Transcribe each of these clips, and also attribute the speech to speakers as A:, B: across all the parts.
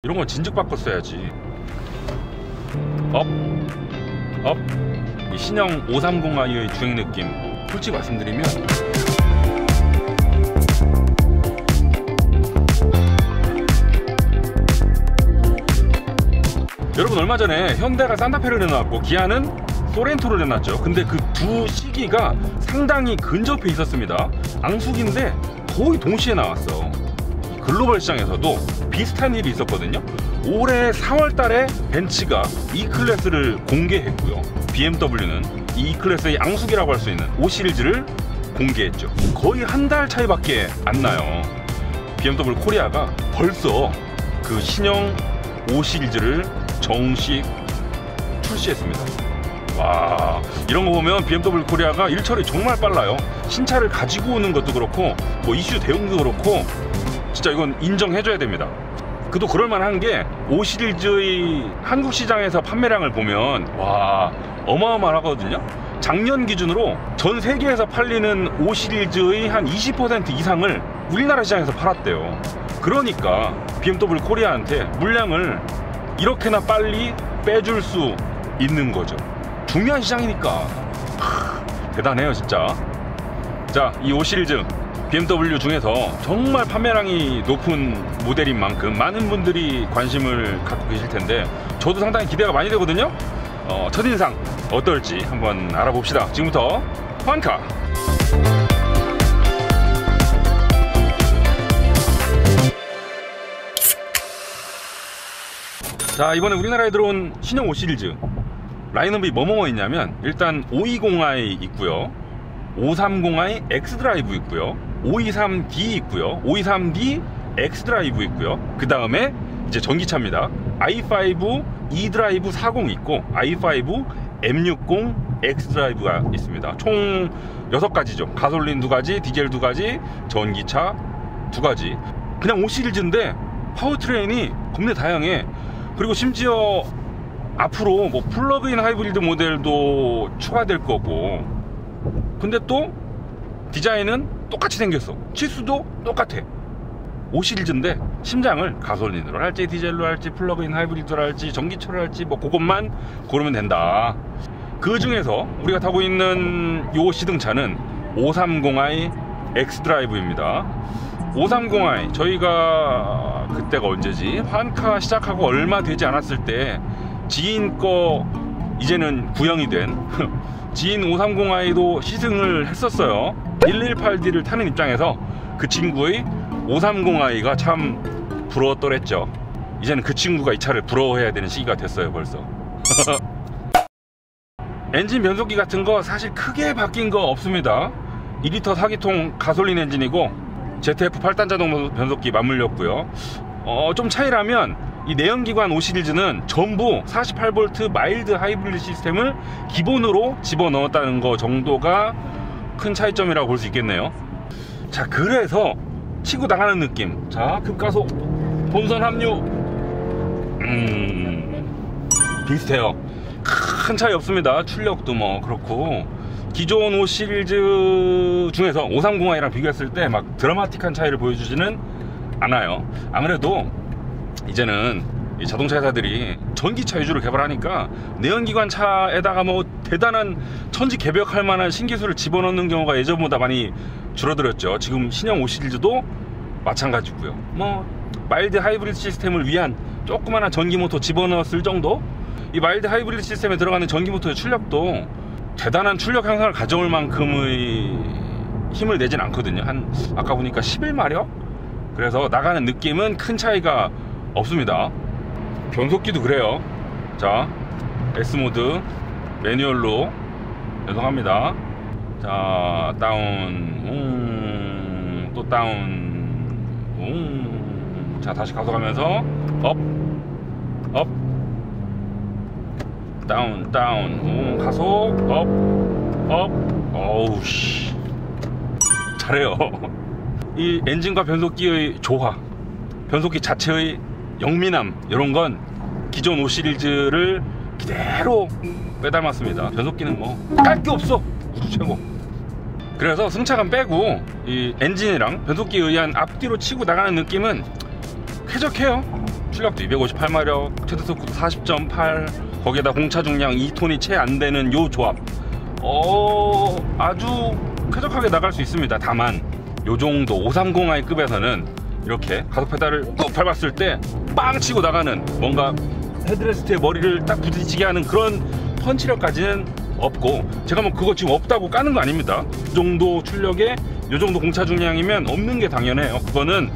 A: 이런 건 진즉 바꿨어야지. 업. 이 신형 530i의 주행 느낌 솔직히 말씀드리면 여러분 얼마 전에 현대가 산타페를 내놨고 기아는 소렌토를 내놨죠. 근데 그 두 시기가 상당히 근접해 있었습니다. 앙숙인데 거의 동시에 나왔어. 글로벌 시장에서도 비슷한 일이 있었거든요. 올해 4월 달에 벤츠가 E클래스를 공개했고요. BMW는 이 E클래스의 앙숙이라고 할 수 있는 5 시리즈를 공개했죠. 거의 한 달 차이밖에 안 나요. BMW 코리아가 벌써 그 신형 5 시리즈를 정식 출시했습니다. 와, 이런 거 보면 BMW 코리아가 일처리 정말 빨라요. 신차를 가지고 오는 것도 그렇고 뭐 이슈 대응도 그렇고 진짜 이건 인정해줘야 됩니다. 그도 그럴만한 게 5 시리즈의 한국 시장에서 판매량을 보면 와 어마어마하거든요. 작년 기준으로 전 세계에서 팔리는 5 시리즈의 한 20% 이상을 우리나라 시장에서 팔았대요. 그러니까 BMW 코리아한테 물량을 이렇게나 빨리 빼줄 수 있는 거죠. 중요한 시장이니까. 대단해요 진짜. 자, 이 5 시리즈 BMW 중에서 정말 판매량이 높은 모델인 만큼 많은 분들이 관심을 갖고 계실 텐데 저도 상당히 기대가 많이 되거든요. 첫인상 어떨지 한번 알아봅시다. 지금부터 환카. 자, 이번에 우리나라에 들어온 신형 5 시리즈 라인업이 뭐뭐 있냐면 일단 520i 있고요, 530i X드라이브 있고요, 523D 있고요, 523D X드라이브 있고요. 그 다음에 이제 전기차입니다. i5 e드라이브 40 있고 i5 M60 X드라이브가 있습니다. 총 6가지죠. 가솔린 2가지, 디젤 2가지, 전기차 2가지. 그냥 5 시리즈인데 파워트레인이 겁나 다양해. 그리고 심지어 앞으로 뭐 플러그인 하이브리드 모델도 추가될 거고, 근데 또 디자인은 똑같이 생겼어. 치수도 똑같아. 5 시리즈인데 심장을 가솔린으로 할지 디젤로 할지 플러그인 하이브리드로 할지 전기차로 할지 뭐 그것만 고르면 된다. 그 중에서 우리가 타고 있는 요 시등차는 530i X드라이브입니다. 530i 저희가 그때가 언제지? 환카 시작하고 얼마 되지 않았을 때 지인 거 이제는 구형이 된 지인 530i도 시승을 했었어요. 118D를 타는 입장에서 그 친구의 530i가 참 부러웠더랬죠. 이제는 그 친구가 이 차를 부러워해야 되는 시기가 됐어요 벌써. 엔진 변속기 같은 거 사실 크게 바뀐 거 없습니다. 2리터 4기통 가솔린 엔진이고 ZF 8단 자동 변속기 맞물렸고요. 좀 차이라면 이 내연기관 5 시리즈는 전부 48V 마일드 하이브리드 시스템을 기본으로 집어넣었다는 거 정도가 큰 차이점이라고 볼 수 있겠네요. 자, 그래서 치고 나가는 느낌. 자, 급가속, 본선 합류 비슷해요. 큰 차이 없습니다. 출력도 뭐 그렇고 기존 5 시리즈 중에서 530i랑 비교했을 때 막 드라마틱한 차이를 보여주지는 않아요. 아무래도 이제는 이 자동차 회사들이 전기차 위주로 개발하니까 내연기관 차에다가 뭐 대단한 천지개벽할 만한 신기술을 집어넣는 경우가 예전보다 많이 줄어들었죠. 지금 신형 5 시리즈도 마찬가지고요. 뭐 마일드 하이브리드 시스템을 위한 조그마한 전기모터 집어넣었을 정도? 이 마일드 하이브리드 시스템에 들어가는 전기모터의 출력도 대단한 출력 향상을 가져올 만큼의 힘을 내진 않거든요. 한 아까 보니까 11마력? 그래서 나가는 느낌은 큰 차이가 없습니다. 변속기도 그래요. 자, S모드 매뉴얼로 변속합니다. 자, 다운, 또 다운, 자, 다시 가속하면서 업, 다운, 가속, 업, 어우씨 잘해요. 이 엔진과 변속기의 조화, 변속기 자체의 영민함, 이런 건 기존 5 시리즈를 그대로 빼닮았습니다. 변속기는 뭐 깔 게 없어. 우주 최고. 그래서 승차감 빼고 이 엔진이랑 변속기에 의한 앞뒤로 치고 나가는 느낌은 쾌적해요. 출력도 258마력, 최대 속도 40.8, 거기에다 공차 중량 2톤이 채 안 되는 요 조합, 아주 쾌적하게 나갈 수 있습니다. 다만 요 정도 530i 급에서는 이렇게 가속 페달을 꾹 밟았을 때 빵 치고 나가는, 뭔가 헤드레스트에 머리를 딱 부딪히게 하는 그런 펀치력까지는 없고, 제가 뭐 그거 지금 없다고 까는 거 아닙니다. 이 정도 출력에 이 정도 공차 중량이면 없는 게 당연해요. 그거는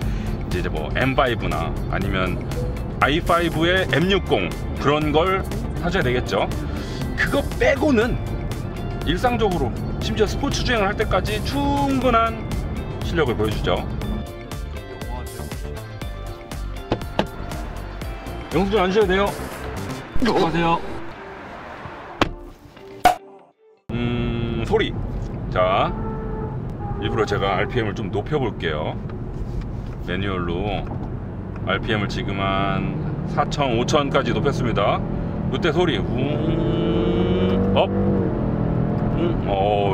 A: 이제 뭐 M5나 아니면 i5의 M60 그런 걸 사셔야 되겠죠. 그거 빼고는 일상적으로, 심지어 스포츠 주행을 할 때까지 충분한 실력을 보여주죠. 영수증 안 주셔도 돼요. 수고하세요. 소리. 자, 일부러 제가 RPM을 좀 높여볼게요. 매뉴얼로 RPM을 지금 한 4,000, 5,000까지 높였습니다. 이때 소리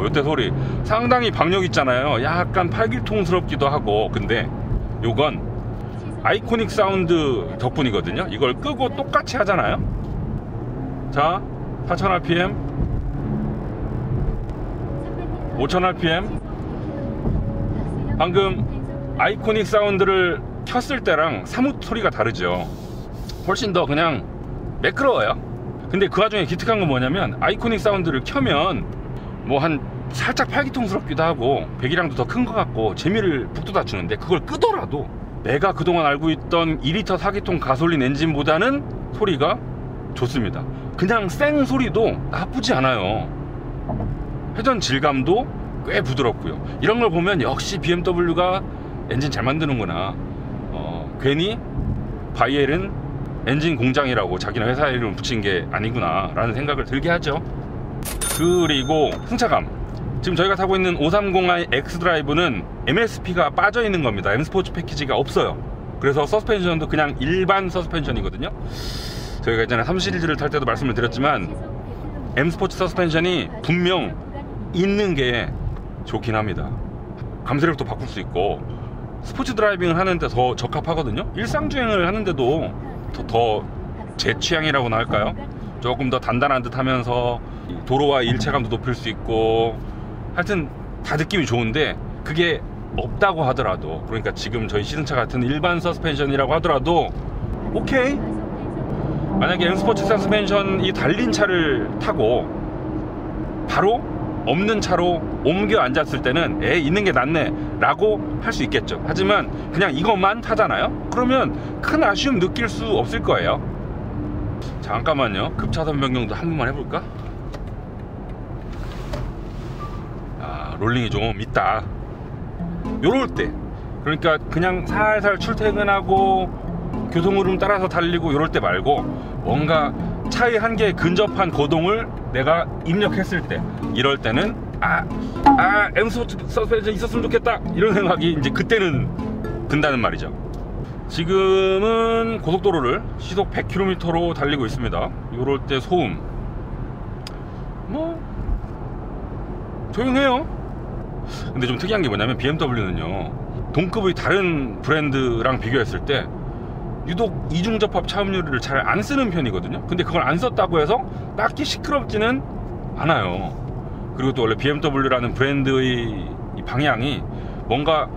A: 이때 소리 상당히 박력 있잖아요. 약간 팔길통스럽기도 하고. 근데 요건 아이코닉 사운드 덕분이거든요. 이걸 끄고 똑같이 하잖아요. 자, 4,000rpm, 5,000rpm. 방금 아이코닉 사운드를 켰을 때랑 사뭇 소리가 다르죠. 훨씬 더 그냥 매끄러워요. 근데 그 와중에 기특한 건 뭐냐면, 아이코닉 사운드를 켜면 뭐 한 살짝 팔기통스럽기도 하고 배기량도 더 큰 것 같고 재미를 북돋아 주는데, 그걸 끄더라도 내가 그동안 알고 있던 2리터 4기통 가솔린 엔진보다는 소리가 좋습니다. 그냥 생 소리도 나쁘지 않아요. 회전 질감도 꽤 부드럽고요. 이런 걸 보면 역시 BMW가 엔진 잘 만드는구나. 괜히 바이엘은 엔진 공장이라고 자기네 회사 이름 붙인 게 아니구나 라는 생각을 들게 하죠. 그리고 승차감, 지금 저희가 타고 있는 530i X드라이브는 MSP가 빠져 있는 겁니다. M스포츠 패키지가 없어요. 그래서 서스펜션도 그냥 일반 서스펜션이거든요. 저희가 예전에 3 시리즈를 탈 때도 말씀을 드렸지만 M스포츠 서스펜션이 분명 있는 게 좋긴 합니다. 감속력도 바꿀 수 있고 스포츠 드라이빙을 하는데 더 적합하거든요. 일상주행을 하는데도 더 제 취향이라고나 할까요? 조금 더 단단한 듯 하면서 도로와 일체감도 높일 수 있고, 하여튼 다 느낌이 좋은데, 그게 없다고 하더라도, 그러니까 지금 저희 시승차 같은 일반 서스펜션이라고 하더라도 오케이. 만약에 M스포츠 서스펜션이 달린 차를 타고 바로 없는 차로 옮겨 앉았을 때는 있는 게 낫네 라고 할 수 있겠죠. 하지만 그냥 이것만 타잖아요. 그러면 큰 아쉬움 느낄 수 없을 거예요. 잠깐만요. 급차선 변경도 한 번만 해볼까? 롤링이 좀 있다. 요럴 때, 그러니까 그냥 살살 출퇴근하고 교통흐름 따라서 달리고 요럴 때 말고, 뭔가 차의 한계에 근접한 거동을 내가 입력했을 때, 이럴 때는 M스포츠 서스펜션 있었으면 좋겠다 이런 생각이 이제 그때는 든다는 말이죠. 지금은 고속도로를 시속 100km로 달리고 있습니다. 요럴 때 소음 뭐 조용해요. 근데 좀 특이한 게 뭐냐면, BMW는요 동급의 다른 브랜드랑 비교했을 때 유독 이중접합 차음유리를 잘 안 쓰는 편이거든요. 근데 그걸 안 썼다고 해서 딱히 시끄럽지는 않아요. 그리고 또 원래 BMW라는 브랜드의 이 방향이 뭔가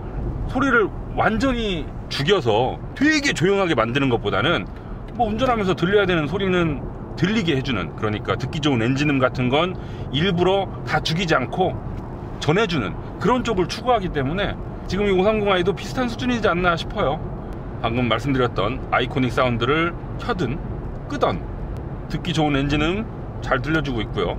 A: 소리를 완전히 죽여서 되게 조용하게 만드는 것보다는 뭐 운전하면서 들려야 되는 소리는 들리게 해주는, 그러니까 듣기 좋은 엔진음 같은 건 일부러 다 죽이지 않고 전해주는 그런 쪽을 추구하기 때문에 지금 이 530i도 비슷한 수준이지 않나 싶어요. 방금 말씀드렸던 아이코닉 사운드를 켜든 끄던 듣기 좋은 엔진음 잘 들려주고 있고요.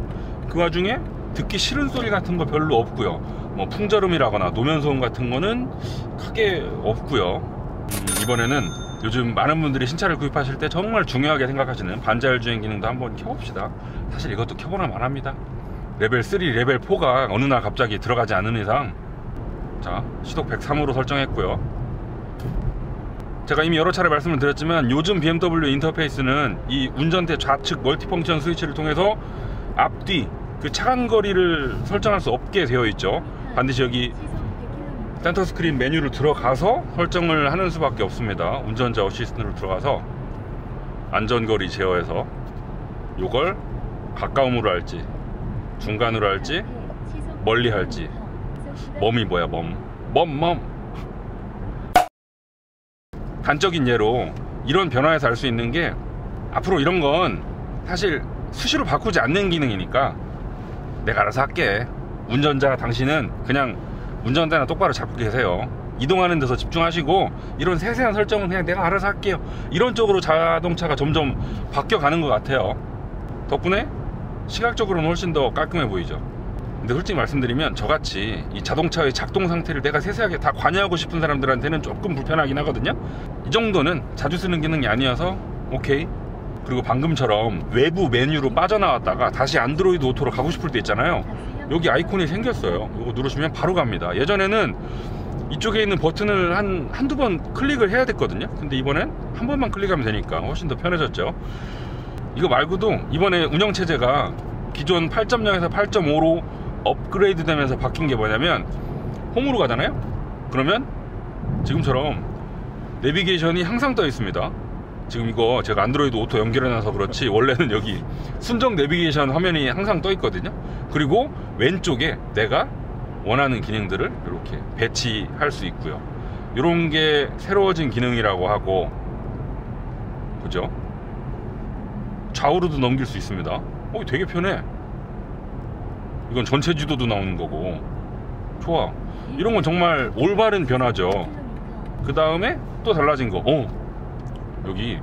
A: 그 와중에 듣기 싫은 소리 같은 거 별로 없고요. 뭐 풍절음이라거나 노면소음 같은 거는 크게 없고요. 이번에는 요즘 많은 분들이 신차를 구입하실 때 정말 중요하게 생각하시는 반자율 주행 기능도 한번 켜봅시다. 사실 이것도 켜보나 말합니다. 레벨 3, 레벨 4가 어느 날 갑자기 들어가지 않은 이상. 자, 시속 103으로 설정했고요. 제가 이미 여러 차례 말씀을 드렸지만 요즘 BMW 인터페이스는 이 운전대 좌측 멀티펑션 스위치를 통해서 앞뒤 그 차간거리를 설정할 수 없게 되어 있죠. 반드시 여기 센터 스크린 메뉴를 들어가서 설정을 하는 수밖에 없습니다. 운전자 어시스트로 들어가서 안전거리 제어해서 요걸 가까움으로 할지 중간으로 할지 멀리 할지. 멈이 뭐야? 멈. 단적인 예로 이런 변화에서 알 수 있는 게, 앞으로 이런 건 사실 수시로 바꾸지 않는 기능이니까 내가 알아서 할게. 운전자 당신은 그냥 운전대나 똑바로 잡고 계세요. 이동하는 데서 집중하시고 이런 세세한 설정은 그냥 내가 알아서 할게요. 이런 쪽으로 자동차가 점점 바뀌어가는 것 같아요. 덕분에 시각적으로는 훨씬 더 깔끔해 보이죠. 근데 솔직히 말씀드리면 저같이 이 자동차의 작동 상태를 내가 세세하게 다 관여하고 싶은 사람들한테는 조금 불편하긴 하거든요. 이 정도는 자주 쓰는 기능이 아니어서 오케이. 그리고 방금처럼 외부 메뉴로 빠져나왔다가 다시 안드로이드 오토로 가고 싶을 때 있잖아요. 여기 아이콘이 생겼어요. 이거 누르시면 바로 갑니다. 예전에는 이쪽에 있는 버튼을 한두 번 클릭을 해야 됐거든요. 근데 이번엔 한 번만 클릭하면 되니까 훨씬 더 편해졌죠. 이거 말고도 이번에 운영체제가 기존 8.0에서 8.5로 업그레이드 되면서 바뀐 게 뭐냐면, 홈으로 가잖아요. 그러면 지금처럼 내비게이션이 항상 떠 있습니다. 지금 이거 제가 안드로이드 오토 연결해놔서 그렇지 원래는 여기 순정 내비게이션 화면이 항상 떠 있거든요. 그리고 왼쪽에 내가 원하는 기능들을 이렇게 배치할 수 있고요. 이런 게 새로워진 기능이라고 하고, 그죠? 좌우로도 넘길 수 있습니다. 되게 편해. 이건 전체 지도도 나오는 거고. 좋아. 이런 건 정말 올바른 변화죠. 그 다음에 또 달라진 거, 여기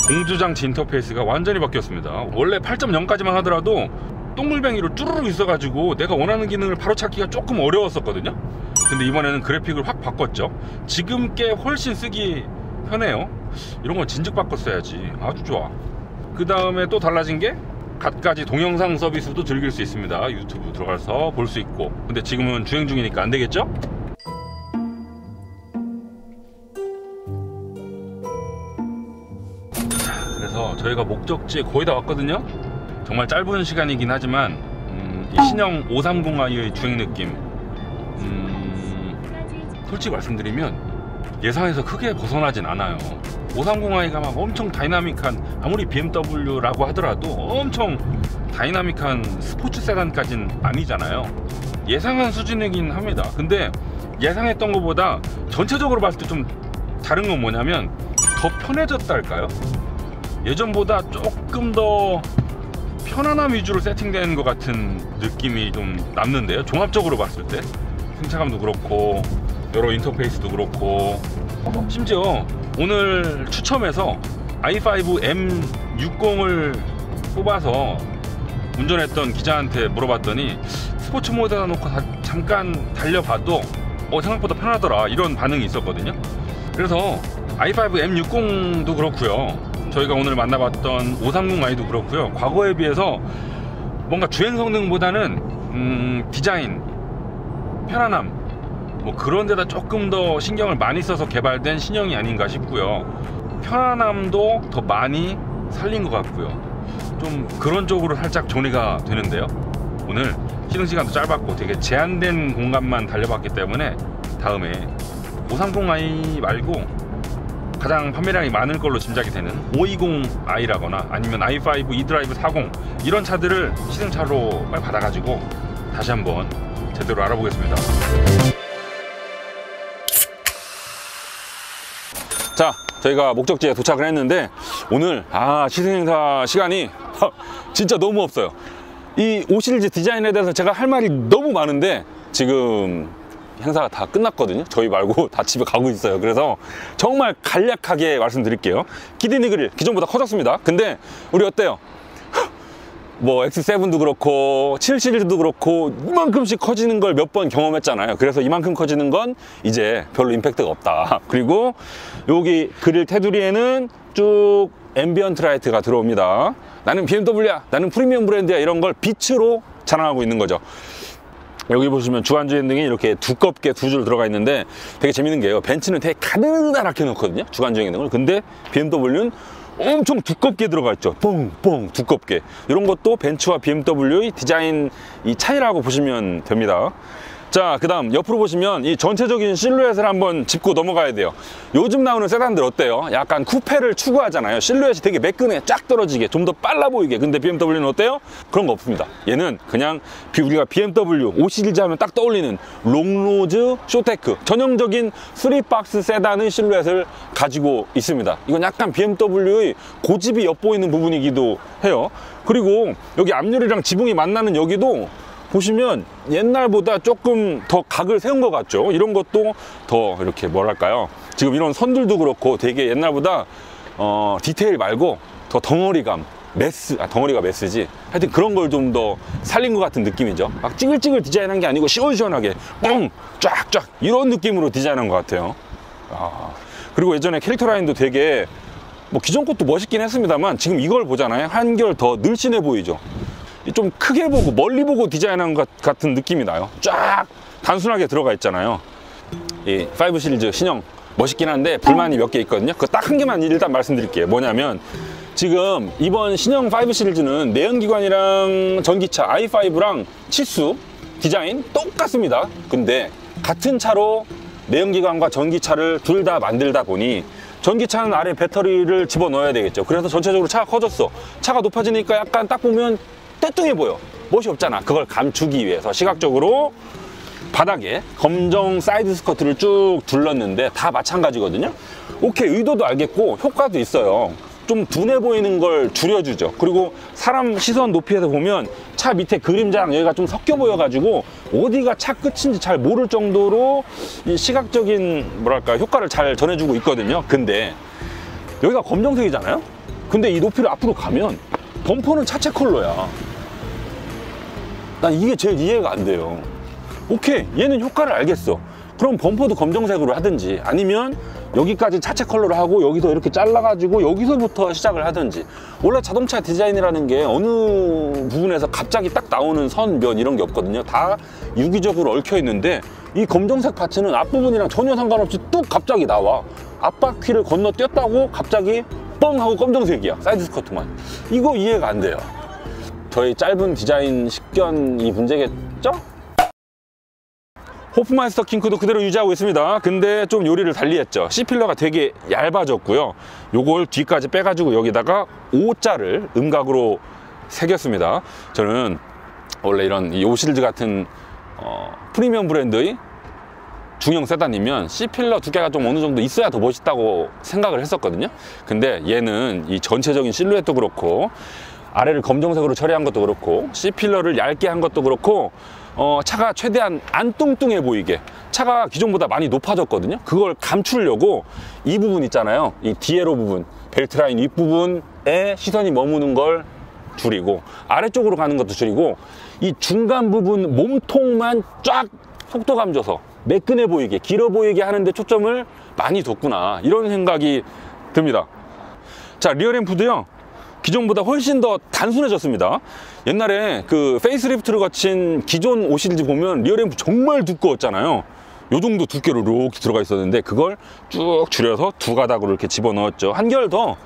A: 공조장치 인터페이스가 완전히 바뀌었습니다. 원래 8.0까지만 하더라도 동글뱅이로 쭈루룩 있어가지고 내가 원하는 기능을 바로 찾기가 조금 어려웠었거든요. 근데 이번에는 그래픽을 확 바꿨죠. 지금 게 훨씬 쓰기 편해요. 이런 건 진즉 바꿨어야지. 아주 좋아. 그 다음에 또 달라진 게 갖가지 동영상 서비스도 즐길 수 있습니다. 유튜브 들어가서 볼 수 있고. 근데 지금은 주행 중이니까 안 되겠죠? 그래서 저희가 목적지에 거의 다 왔거든요. 정말 짧은 시간이긴 하지만 이 신형 530i의 주행 느낌, 솔직히 말씀드리면 예상에서 크게 벗어나진 않아요. 530i가 막 엄청 다이나믹한, 아무리 BMW라고 하더라도 엄청 다이나믹한 스포츠 세단까지는 아니잖아요. 예상한 수준이긴 합니다. 근데 예상했던 것보다 전체적으로 봤을 때 좀 다른 건 뭐냐면 더 편해졌달까요? 예전보다 조금 더 편안함 위주로 세팅된 것 같은 느낌이 좀 남는데요. 종합적으로 봤을 때 승차감도 그렇고 여러 인터페이스도 그렇고, 심지어 오늘 추첨해서 i5 M60을 뽑아서 운전했던 기자한테 물어봤더니 스포츠 모드에다 놓고 잠깐 달려봐도 생각보다 편하더라, 이런 반응이 있었거든요. 그래서 i5 M60도 그렇고요, 저희가 오늘 만나봤던 530i도 그렇고요, 과거에 비해서 뭔가 주행 성능보다는 디자인, 편안함, 뭐 그런 데다 조금 더 신경을 많이 써서 개발된 신형이 아닌가 싶고요. 편안함도 더 많이 살린 것 같고요. 좀 그런 쪽으로 살짝 정리가 되는데요. 오늘 시승 시간도 짧았고 되게 제한된 공간만 달려봤기 때문에 다음에 530i 말고 가장 판매량이 많을 걸로 짐작이 되는 520i라거나 아니면 i5 e드라이브 40, 이런 차들을 시승차로 빨리 받아가지고 다시 한번 제대로 알아보겠습니다. 자, 저희가 목적지에 도착을 했는데 오늘 시승행사 시간이 진짜 너무 없어요. 이 5시리즈 디자인에 대해서 제가 할 말이 너무 많은데 지금 행사가 다 끝났거든요. 저희 말고 다 집에 가고 있어요. 그래서 정말 간략하게 말씀드릴게요. 키드니 그릴 기존보다 커졌습니다. 근데 우리 어때요? 뭐 X7도 그렇고 7시리즈도 그렇고 이만큼씩 커지는 걸 몇 번 경험했잖아요. 그래서 이만큼 커지는 건 이제 별로 임팩트가 없다. 그리고 여기 그릴 테두리에는 쭉 앰비언트 라이트가 들어옵니다. 나는 BMW야, 나는 프리미엄 브랜드야, 이런 걸 빛으로 자랑하고 있는 거죠. 여기 보시면 주간 주행등이 이렇게 두껍게 두 줄 들어가 있는데 되게 재밌는 게요, 벤츠는 되게 가느다랗게 넣거든요, 주간 주행등을. 근데 BMW는 엄청 두껍게 들어가 있죠. 뻥뻥 두껍게. 이런 것도 벤츠와 BMW의 디자인 이 차이라고 보시면 됩니다. 자, 그 다음 옆으로 보시면 이 전체적인 실루엣을 한번 짚고 넘어가야 돼요. 요즘 나오는 세단들 어때요? 약간 쿠페를 추구하잖아요. 실루엣이 되게 매끈해, 쫙 떨어지게, 좀 더 빨라 보이게. 근데 BMW는 어때요? 그런 거 없습니다. 얘는 그냥 우리가 BMW 5 시리즈 하면 딱 떠올리는 롱노즈 쇼테크, 전형적인 3박스 세단의 실루엣을 가지고 있습니다. 이건 약간 BMW의 고집이 엿보이는 부분이기도 해요. 그리고 여기 앞유리랑 지붕이 만나는 여기도 보시면 옛날보다 조금 더 각을 세운 것 같죠. 이런 것도 더 이렇게 뭐랄까요, 지금 이런 선들도 그렇고 되게 옛날보다 디테일 말고 더 덩어리감, 덩어리가 메스지, 하여튼 그런 걸 좀 더 살린 것 같은 느낌이죠. 막 찌글찌글 디자인한 게 아니고 시원시원하게 뻥 쫙쫙 이런 느낌으로 디자인한 것 같아요. 그리고 예전에 캐릭터 라인도 되게 뭐 기존 것도 멋있긴 했습니다만 지금 이걸 보잖아요. 한결 더 늘씬해 보이죠. 좀 크게 보고 멀리 보고 디자인한 것 같은 느낌이 나요. 쫙 단순하게 들어가 있잖아요. 이 5 시리즈 신형 멋있긴 한데 불만이 몇 개 있거든요. 그거 딱 한 개만 일단 말씀드릴게요. 뭐냐면 지금 이번 신형 5 시리즈는 내연기관이랑 전기차 i5랑 치수 디자인 똑같습니다. 근데 같은 차로 내연기관과 전기차를 둘 다 만들다 보니 전기차는 아래 배터리를 집어넣어야 되겠죠. 그래서 전체적으로 차가 커졌어. 차가 높아지니까 약간 딱 보면 떼뚱해 보여. 멋이 없잖아. 그걸 감추기 위해서 시각적으로 바닥에 검정 사이드 스커트를 쭉 둘렀는데 다 마찬가지거든요. 오케이, 의도도 알겠고 효과도 있어요. 좀 둔해 보이는 걸 줄여주죠. 그리고 사람 시선 높이에서 보면 차 밑에 그림자랑 여기가 좀 섞여 보여가지고 어디가 차 끝인지 잘 모를 정도로 이 시각적인 뭐랄까 효과를 잘 전해주고 있거든요. 근데 여기가 검정색이잖아요. 근데 이 높이를 앞으로 가면 범퍼는 차체 컬러야. 난 이게 제일 이해가 안 돼요. 오케이, 얘는 효과를 알겠어. 그럼 범퍼도 검정색으로 하든지, 아니면 여기까지 차체 컬러로 하고 여기서 이렇게 잘라가지고 여기서부터 시작을 하든지. 원래 자동차 디자인이라는 게 어느 부분에서 갑자기 딱 나오는 선, 면 이런 게 없거든요. 다 유기적으로 얽혀 있는데 이 검정색 파츠는 앞부분이랑 전혀 상관없이 뚝 갑자기 나와. 앞바퀴를 건너뛰었다고 갑자기 뻥 하고 검정색이야. 사이드 스커트만. 이거 이해가 안 돼요. 저희 짧은 디자인 식견이 문제겠죠? 호프마이스터 킹크도 그대로 유지하고 있습니다. 근데 좀 요리를 달리했죠. C필러가 되게 얇아졌고요. 요걸 뒤까지 빼가지고 여기다가 O자를 음각으로 새겼습니다. 저는 원래 이런 이 시리즈 같은 프리미엄 브랜드의 중형 세단이면 C필러 두께가 좀 어느 정도 있어야 더 멋있다고 생각을 했었거든요. 근데 얘는 이 전체적인 실루엣도 그렇고 아래를 검정색으로 처리한 것도 그렇고 C필러를 얇게 한 것도 그렇고 차가 최대한 안 뚱뚱해 보이게, 차가 기존보다 많이 높아졌거든요. 그걸 감추려고 이 부분 있잖아요, 이 디에로 부분, 벨트 라인 윗부분에 시선이 머무는 걸 줄이고 아래쪽으로 가는 것도 줄이고 이 중간 부분 몸통만 쫙 속도감 줘서 매끈해 보이게, 길어 보이게 하는데 초점을 많이 뒀구나, 이런 생각이 듭니다. 자, 리어램프도요 기존보다 훨씬 더 단순해졌습니다. 옛날에 그 페이스리프트를 거친 기존 5 시리즈 보면 리어램프 정말 두꺼웠잖아요. 요 정도 두께로 이렇게 들어가 있었는데 그걸 쭉 줄여서 두 가닥으로 이렇게 집어넣었죠. 한결 더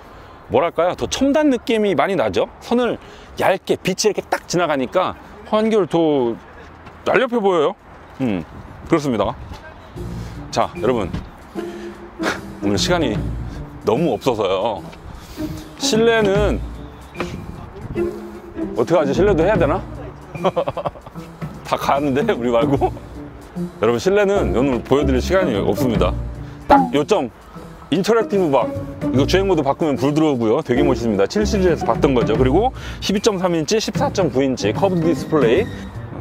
A: 뭐랄까요, 더 첨단 느낌이 많이 나죠. 선을 얇게, 빛이 이렇게 딱 지나가니까 한결 더 날렵해 보여요. 그렇습니다. 자, 여러분, 오늘 시간이 너무 없어서요. 실내는 어떡하지? 실내도 해야 되나? 다 가는데 우리 말고. 여러분, 실내는 오늘 보여드릴 시간이 없습니다. 딱 요점, 인터랙티브 박, 이거 주행 모드 바꾸면 불 들어오고요. 되게 멋있습니다. 7 시리즈에서 봤던 거죠. 그리고 12.3인치 14.9인치 커브드 디스플레이,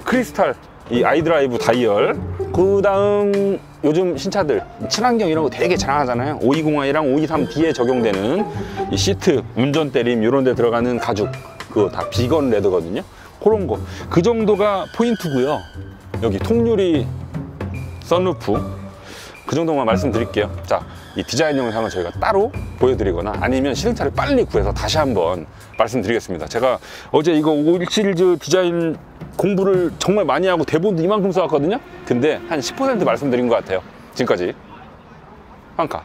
A: 크리스탈 이 아이드라이브 다이얼, 그 다음 요즘 신차들 친환경 이런 거 되게 자랑하잖아요. 520i랑 523D에 적용되는 이 시트, 운전대 림 이런 데 들어가는 가죽, 그거 다 비건 레더거든요. 그런 거, 그 정도가 포인트고요. 여기 통유리 선루프, 그 정도만 말씀드릴게요. 자, 이 디자인 영상을 저희가 따로 보여드리거나 아니면 실행차를 빨리 구해서 다시 한번 말씀드리겠습니다. 제가 어제 이거 5 시리즈 디자인 공부를 정말 많이 하고 대본도 이만큼 써왔거든요. 근데 한 10% 말씀드린 것 같아요. 지금까지 황카.